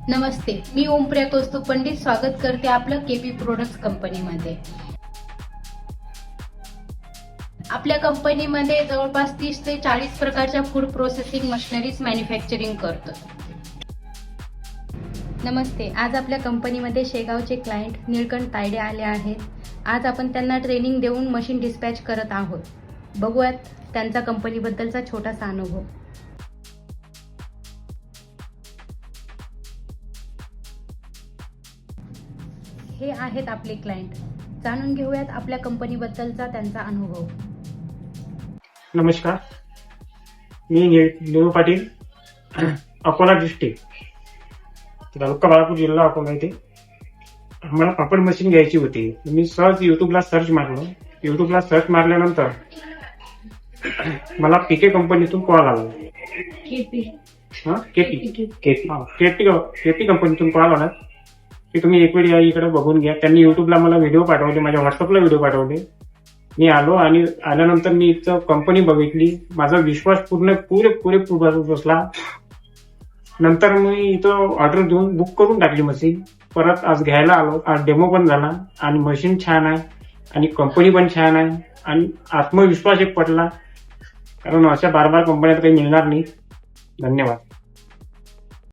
नमस्ते, मी ओमप्रिया कौस्तुभ पंडित स्वागत करते आपलं केपी प्रोडक्ट्स कंपनीमध्ये। आपल्या कंपनीमध्ये जवळपास 30 ते 40 प्रकारच्या फूड प्रोसेसिंग मशिनरीज मॅन्युफॅक्चरिंग करतो। नमस्ते, आज आपल्या कंपनीमध्ये शेगावचे क्लायंट निळकंठ तायडे आले आहेत। आज आपण त्यांना ट्रेनिंग देऊन मशीन डिस्पॅच करत आहोत। बघूयात त्यांचा कंपनीबद्दलचा छोटासा अनुभव। हे आहेत आपले क्लायंट, जाणून घेऊयात आपल्या कंपनीबद्दलचा त्यांचा अनुभव। नमस्कार, मी निळू पाटील, अकोला डिस्ट्रिक्ट, तालुका बाळापूर, जिल्हा अकोला येथे। मला पापड मशीन घ्यायची होती। मी सहज युट्यूबला सर्च मारलं। युट्यूबला सर्च मारल्यानंतर मला पीके कंपनीतून कॉल आला। केपी कंपनीतून कॉल आला की तुम्ही एक वेळ या इकडे बघून घ्या। त्यांनी युट्यूबला मला व्हिडिओ पाठवले, माझ्या व्हॉट्सअपला व्हिडिओ पाठवले। मी आलो आणि आल्यानंतर मी इथं कंपनी बघितली। माझा विश्वास पुरे बसला। नंतर मी इथं ऑर्डर देऊन बुक करून टाकली मशीन। परत आज घ्यायला आलो। आज डेमो पण झाला आणि मशीन छान आहे आणि कंपनी पण छान आहे आणि आत्मविश्वास एक पटला, कारण अशा बार कंपन्यात काही मिळणार नाही। धन्यवाद।